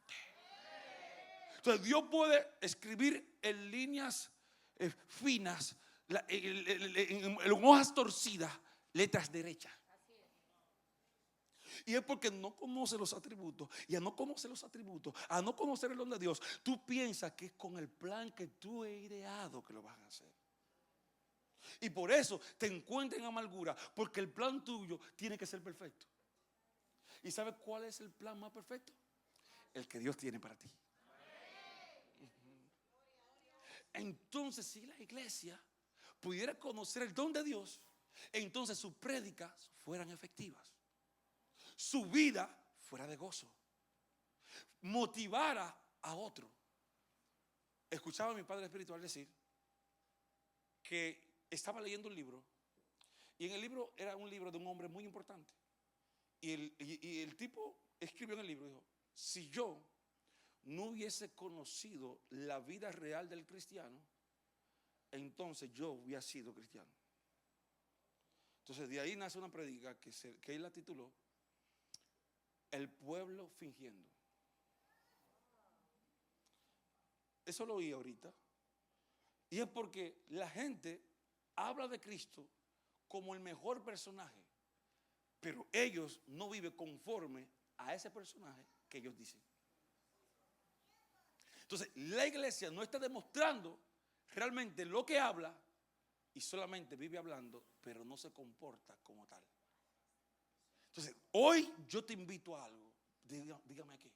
Entonces Dios puede escribir en líneas finas, en hojas torcidas, letras derechas. Y es porque no conoce los atributos. Y a no conocer los atributos, a no conocer el don de Dios, tú piensas que es con el plan que tú has ideado que lo vas a hacer. Y por eso te encuentras en amargura, porque el plan tuyo tiene que ser perfecto. ¿Y sabes cuál es el plan más perfecto? El que Dios tiene para ti. Entonces, si la iglesia pudiera conocer el don de Dios, entonces sus prédicas fueran efectivas, su vida fuera de gozo, motivara a otro. Escuchaba a mi padre espiritual decir que estaba leyendo un libro, y en el libro era un libro de un hombre muy importante, y el tipo escribió en el libro, dijo: si yo no hubiese conocido la vida real del cristiano, entonces yo hubiera sido cristiano. Entonces de ahí nace una predica que él la tituló El pueblo fingiendo. Eso lo oí ahorita. Y es porque la gente habla de Cristo como el mejor personaje, pero ellos no viven conforme a ese personaje que ellos dicen. Entonces la iglesia no está demostrando realmente lo que habla, y solamente vive hablando, pero no se comporta como tal. Entonces hoy yo te invito a algo. Dígame aquí.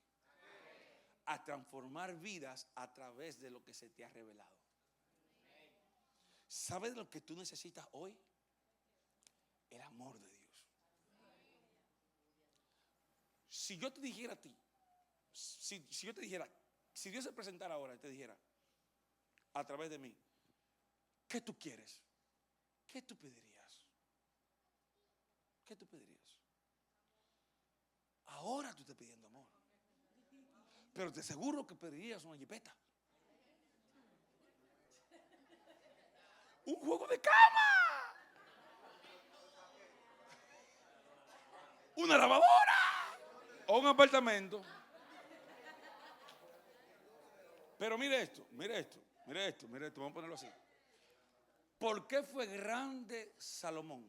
A transformar vidas a través de lo que se te ha revelado. ¿Sabes lo que tú necesitas hoy? El amor de Dios. Si yo te dijera a ti, si yo te dijera, si Dios se presentara ahora y te dijera a través de mí, ¿qué tú quieres? ¿Qué tú pedirías? ¿Qué tú pedirías? Ahora tú estás pidiendo amor, pero te aseguro que pedirías una jipeta, un juego de cama, una lavadora o un apartamento. Pero mire esto, mire esto, mire esto, mire esto, vamos a ponerlo así. ¿Por qué fue grande Salomón?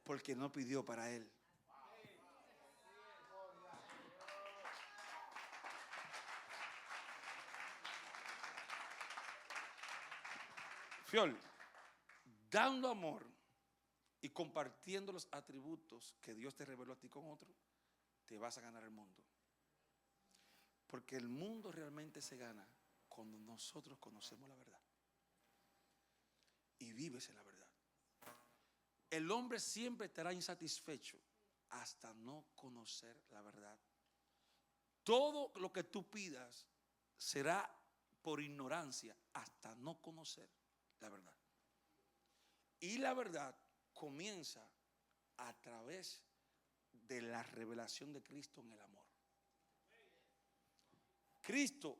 Porque no pidió para él. Fiol, dando amor y compartiendo los atributos que Dios te reveló a ti con otro, te vas a ganar el mundo. Porque el mundo realmente se gana cuando nosotros conocemos la verdad y vives en la verdad. El hombre siempre estará insatisfecho hasta no conocer la verdad. Todo lo que tú pidas será por ignorancia hasta no conocer la verdad. Y la verdad comienza a través de la revelación de Cristo en el amor. Cristo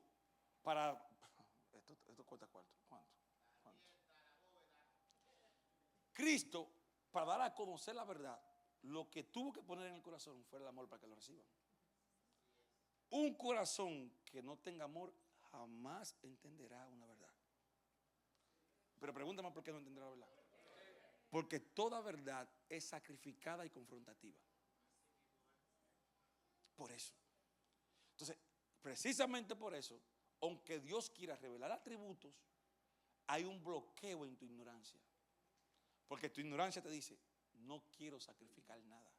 para... Esto cuesta cuánto. Cristo, para dar a conocer la verdad, lo que tuvo que poner en el corazón fue el amor para que lo reciban. Un corazón que no tenga amor jamás entenderá una verdad. Pero pregúntame por qué no entenderá la verdad. Porque toda verdad es sacrificada y confrontativa. Por eso. Entonces, precisamente por eso, aunque Dios quiera revelar atributos, hay un bloqueo en tu ignorancia. Porque tu ignorancia te dice, no quiero sacrificar nada.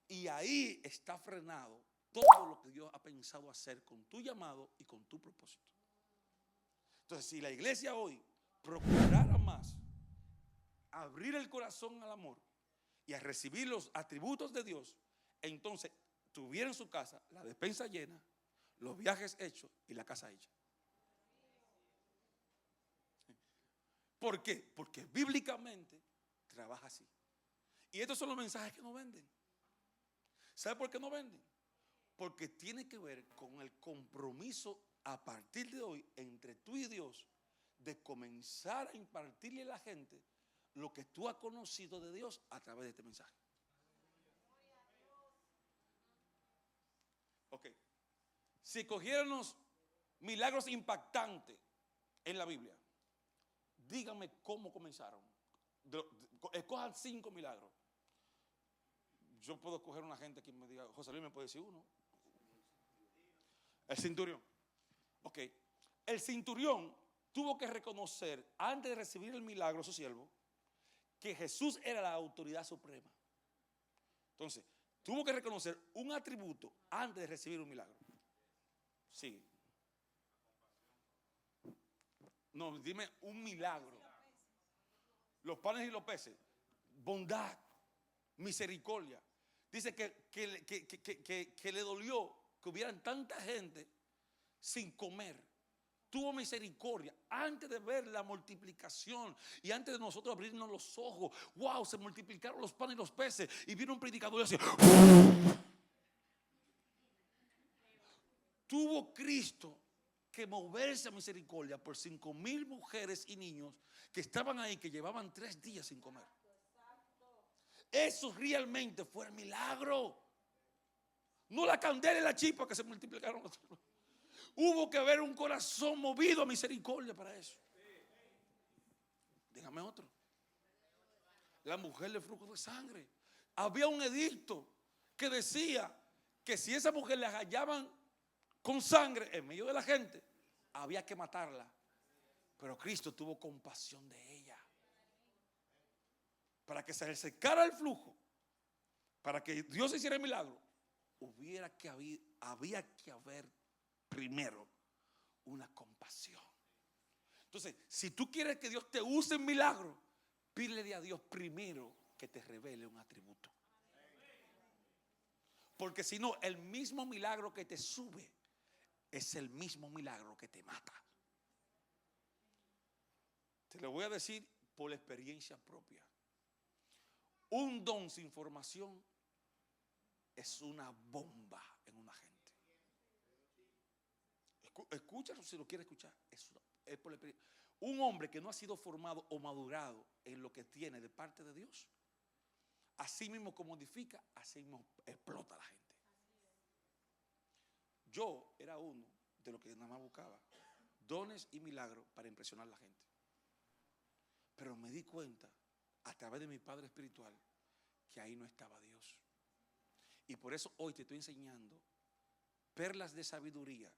Y ahí está frenado todo lo que Dios ha pensado hacer con tu llamado y con tu propósito. Entonces, si la iglesia hoy procurara más abrir el corazón al amor y a recibir los atributos de Dios, entonces tuviera en su casa la despensa llena, los viajes hechos y la casa hecha. ¿Por qué? Porque bíblicamente trabaja así. Y estos son los mensajes que no venden. ¿Sabe por qué no venden? Porque tiene que ver con el compromiso a partir de hoy entre tú y Dios de comenzar a impartirle a la gente lo que tú has conocido de Dios a través de este mensaje. Ok. Si cogiéramos milagros impactantes en la Biblia, díganme cómo comenzaron. Escojan 5 milagros. Yo puedo coger una gente que me diga, José Luis me puede decir uno. El centurión. Ok. El centurión tuvo que reconocer, antes de recibir el milagro, su siervo, que Jesús era la autoridad suprema. Entonces, tuvo que reconocer un atributo antes de recibir un milagro. Sí. No, dime un milagro. Los panes y los peces. Bondad, misericordia. Dice que le dolió que hubieran tanta gente sin comer. Tuvo misericordia antes de ver la multiplicación y antes de nosotros abrirnos los ojos. Wow, se multiplicaron los panes y los peces. Y vino un predicador y decía: tuvo Cristo que moverse a misericordia por 5,000 mujeres y niños que estaban ahí, que llevaban 3 días sin comer. Eso realmente fue el milagro. No la candela y la chispa que se multiplicaron. Hubo que haber un corazón movido a misericordia para eso. Dígame otro. La mujer de flujo de sangre. Había un edicto que decía que si esa mujer la hallaban con sangre en medio de la gente, había que matarla. Pero Cristo tuvo compasión de ella. Para que se le secara el flujo, para que Dios hiciera el milagro, había que haber primero una compasión. Entonces, si tú quieres que Dios te use en milagro, pídele a Dios primero que te revele un atributo. Porque si no, el mismo milagro que te sube es el mismo milagro que te mata. Te lo voy a decir por experiencia propia. Un don sin formación es una bomba en una gente. Escúchalo si lo quieres escuchar. Es por la experiencia. Un hombre que no ha sido formado o madurado en lo que tiene de parte de Dios, así mismo como edifica, así mismo explota a la gente. Yo era uno de los que nada más buscaba dones y milagros para impresionar a la gente. Pero me di cuenta a través de mi padre espiritual que ahí no estaba Dios. Y por eso hoy te estoy enseñando perlas de sabiduría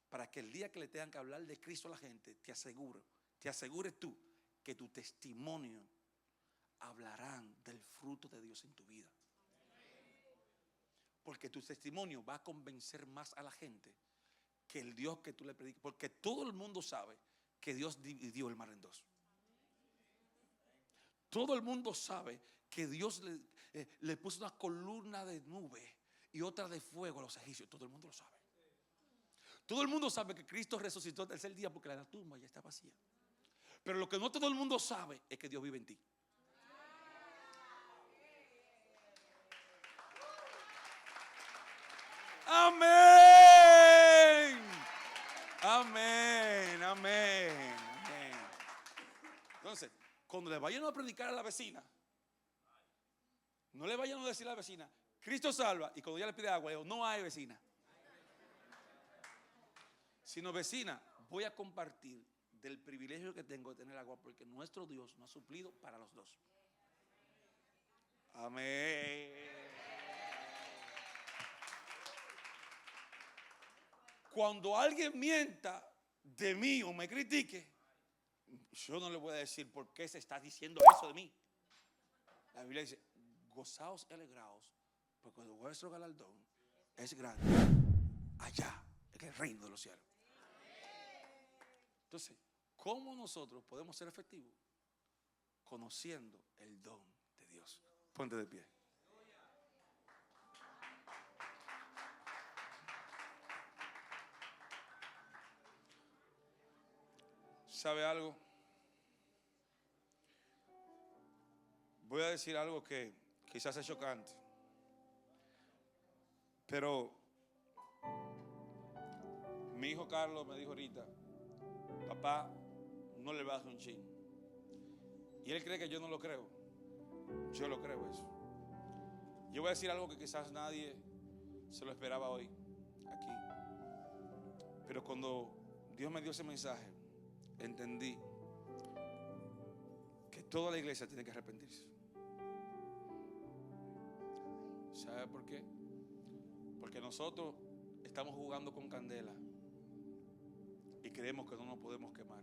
para que el día que le tengan que hablar de Cristo a la gente, te aseguro te asegures tú que tu testimonio hablarán del fruto de Dios en tu vida. Porque tu testimonio va a convencer más a la gente que el Dios que tú le predicas. Porque todo el mundo sabe que Dios dividió el mar en dos. Todo el mundo sabe que Dios le puso una columna de nube y otra de fuego a los egipcios. Todo el mundo lo sabe. Todo el mundo sabe que Cristo resucitó el tercer día porque la tumba ya está vacía. Pero lo que no todo el mundo sabe es que Dios vive en ti. Amén. Amén. Amén. Amén. Entonces, cuando le vayan a predicar a la vecina, no le vayan a decir a la vecina, Cristo salva, y cuando ella le pide agua, le digo, no hay vecina. Sino, vecina, voy a compartir del privilegio que tengo de tener agua, porque nuestro Dios nos ha suplido para los dos. Amén. Cuando alguien mienta de mí o me critique, yo no le voy a decir por qué se está diciendo eso de mí. La Biblia dice, gozaos y alegraos, porque vuestro galardón es grande allá en el reino de los cielos. Entonces, ¿cómo nosotros podemos ser efectivos? Conociendo el don de Dios. Ponte de pie. ¿Sabe algo? Voy a decir algo que quizás es chocante, pero mi hijo Carlos me dijo ahorita, papá, no le bajes un chin. Y él cree que yo no lo creo. Yo lo creo eso. Yo voy a decir algo que quizás nadie se lo esperaba hoy aquí. Pero cuando Dios me dio ese mensaje, entendí que toda la iglesia tiene que arrepentirse. ¿Sabe por qué? Porque nosotros estamos jugando con candela y creemos que no nos podemos quemar.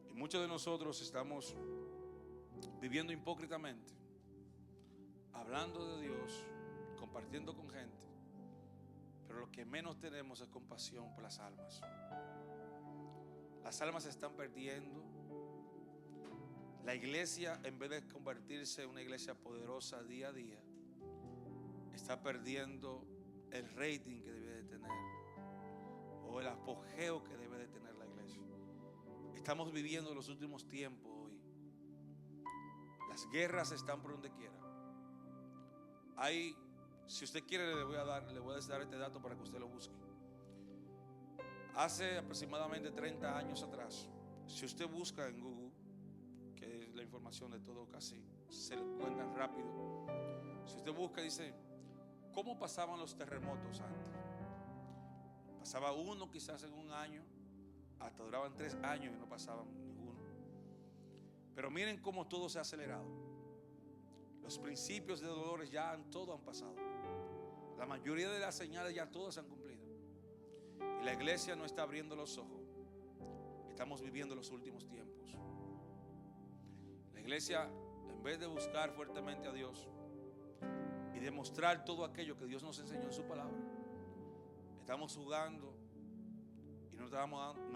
Y muchos de nosotros estamos viviendo hipócritamente, hablando de Dios, compartiendo con gente, pero lo que menos tenemos es compasión por las almas. Las almas se están perdiendo. La iglesia, en vez de convertirse en una iglesia poderosa día a día, está perdiendo el rating que debe de tener, o el apogeo que debe de tener la iglesia. Estamos viviendo los últimos tiempos hoy. Las guerras están por donde quiera. Si usted quiere, le voy a dar este dato para que usted lo busque. Hace aproximadamente 30 años atrás, si usted busca en Google, que es la información de todo, casi se lo encuentran rápido. Si usted busca, dice, ¿cómo pasaban los terremotos antes? Pasaba uno quizás en un año, hasta duraban 3 años y no pasaban ninguno. Pero miren cómo todo se ha acelerado. Los principios de dolores ya todos han pasado. La mayoría de las señales ya todas se han cumplido. Y la iglesia no está abriendo los ojos. Estamos viviendo los últimos tiempos. La iglesia, en vez de buscar fuertemente a Dios y demostrar todo aquello que Dios nos enseñó en su palabra, estamos jugando y no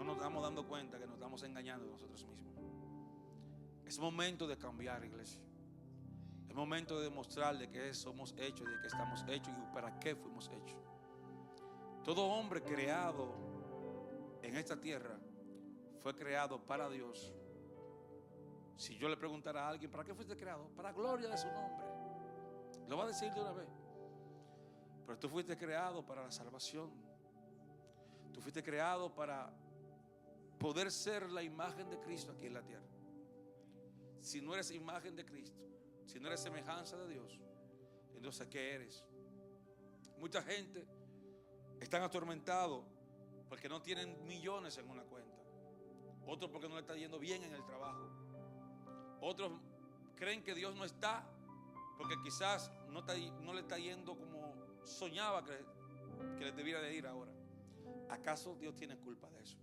nos estamos dando cuenta que nos estamos engañando de nosotros mismos. Es momento de cambiar, iglesia. Es momento de demostrar de qué somos hechos, de qué estamos hechos y para qué fuimos hechos. Todo hombre creado en esta tierra fue creado para Dios. Si yo le preguntara a alguien, ¿para qué fuiste creado? Para la gloria de su nombre. Lo va a decir de una vez. Pero tú fuiste creado para la salvación. Tú fuiste creado para poder ser la imagen de Cristo aquí en la tierra. Si no eres imagen de Cristo, si no eres semejanza de Dios, entonces ¿qué eres? Mucha gente están atormentados porque no tienen millones en una cuenta. Otros porque no le está yendo bien en el trabajo. Otros creen que Dios no está porque quizás no le está yendo como soñaba que le debiera de ir ahora. ¿Acaso Dios tiene culpa de eso?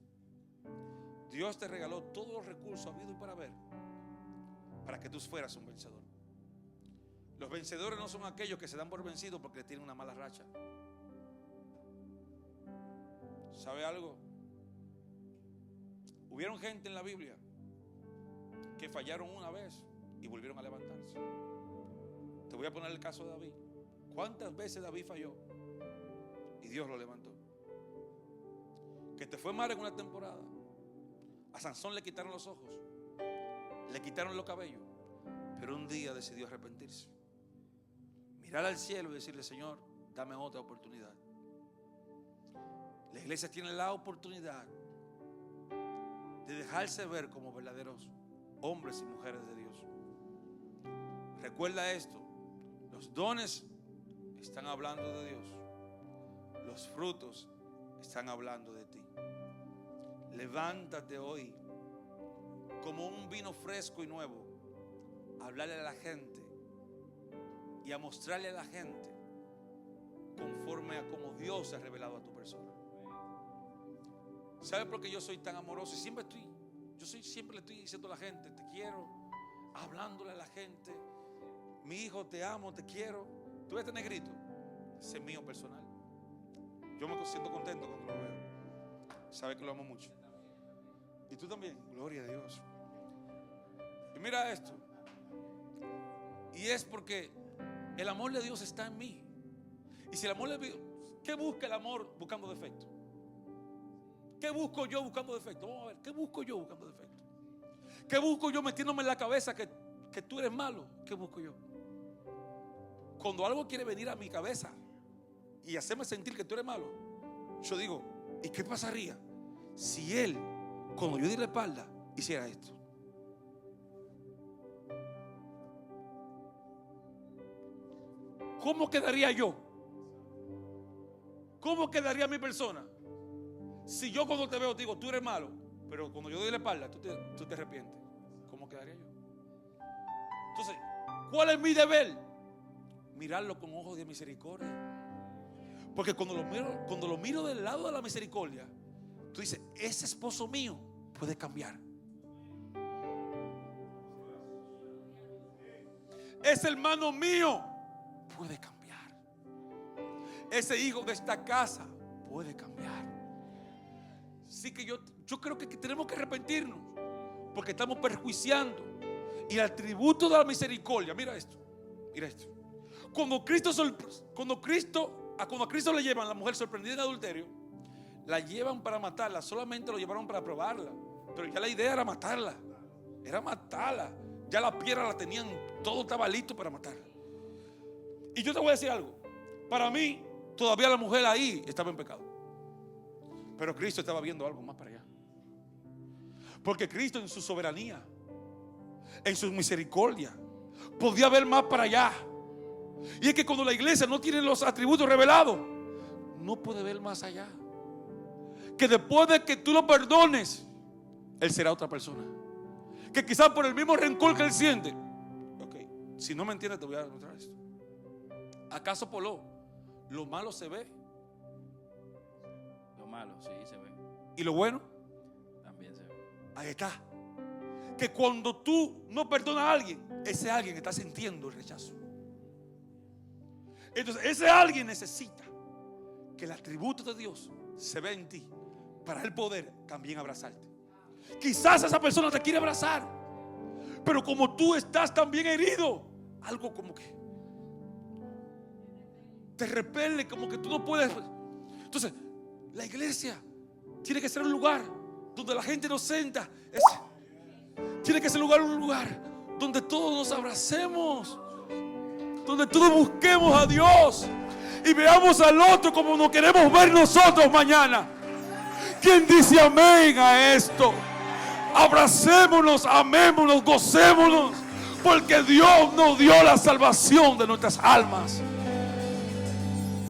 Dios te regaló todos los recursos habidos y para ver, para que tú fueras un vencedor. Los vencedores no son aquellos que se dan por vencidos porque tienen una mala racha. ¿Sabe algo? Hubieron gente en la Biblia que fallaron una vez y volvieron a levantarse. Te voy a poner el caso de David. ¿Cuántas veces David falló y Dios lo levantó? Que te fue mal en una temporada. A Sansón le quitaron los ojos, le quitaron los cabellos, pero un día decidió arrepentirse, mirar al cielo y decirle: Señor, dame otra oportunidad. La iglesia tiene la oportunidad de dejarse ver como verdaderos hombres y mujeres de Dios. Recuerda esto: los dones están hablando de Dios, los frutos están hablando de ti. Levántate hoy como un vino fresco y nuevo a hablarle a la gente y a mostrarle a la gente conforme a como Dios se ha revelado a tu persona. ¿Sabes por qué yo soy tan amoroso? Y siempre le estoy diciendo a la gente: te quiero, hablándole a la gente: mi hijo, te amo, te quiero. Tú ves este negrito, ese es mío personal. Yo me siento contento cuando lo veo. Sabe que lo amo mucho. Y tú también, gloria a Dios. Y mira esto. Y es porque el amor de Dios está en mí. Y si el amor de Dios, ¿qué busca el amor buscando defecto? ¿Qué busco yo buscando defecto? Vamos a ver, ¿qué busco yo buscando defecto? ¿Qué busco yo metiéndome en la cabeza que tú eres malo? ¿Qué busco yo? Cuando algo quiere venir a mi cabeza y hacerme sentir que tú eres malo, yo digo: ¿y qué pasaría si él, cuando yo di la espalda, hiciera esto? ¿Cómo quedaría yo? ¿Cómo quedaría mi persona? Si yo cuando te veo te digo: tú eres malo, pero cuando yo doy la espalda tú te arrepientes. ¿Cómo quedaría yo? Entonces, ¿cuál es mi deber? Mirarlo con ojos de misericordia. Porque cuando lo miro del lado de la misericordia, tú dices: ese esposo mío puede cambiar. Ese hermano mío puede cambiar. Ese hijo de esta casa puede cambiar. Así que yo creo que tenemos que arrepentirnos, porque estamos perjuiciando. Y el atributo de la misericordia, mira esto. Cuando a Cristo le llevan a la mujer sorprendida en adulterio, la llevan para matarla. Solamente lo llevaron para probarla, pero ya la idea era matarla. Ya la piedra la tenían, todo estaba listo para matarla. Y yo te voy a decir algo: para mí todavía la mujer ahí estaba en pecado, pero Cristo estaba viendo algo más para allá. Porque Cristo, en su soberanía, en su misericordia, podía ver más para allá. Y es que cuando la iglesia no tiene los atributos revelados, no puede ver más allá. Que después de que tú lo perdones, él será otra persona. Que quizás por el mismo rencor que él siente. Ok, si no me entiendes, te voy a demostrar esto. ¿Acaso por lo malo se ve? Lo malo, sí, se ve. ¿Y lo bueno? También se ve. Ahí está. Que cuando tú no perdonas a alguien, ese alguien está sintiendo el rechazo. Entonces ese alguien necesita que el atributo de Dios se vea en ti, para él poder también abrazarte. Quizás esa persona te quiere abrazar, pero como tú estás también herido, algo como que te repele, como que tú no puedes. Entonces la iglesia tiene que ser un lugar donde la gente nos sienta. Tiene que ser un lugar donde todos nos abracemos, donde todos busquemos a Dios y veamos al otro como nos queremos ver nosotros mañana. ¿Quién dice amén a esto? Abracémonos, amémonos, gocémonos, porque Dios nos dio la salvación de nuestras almas.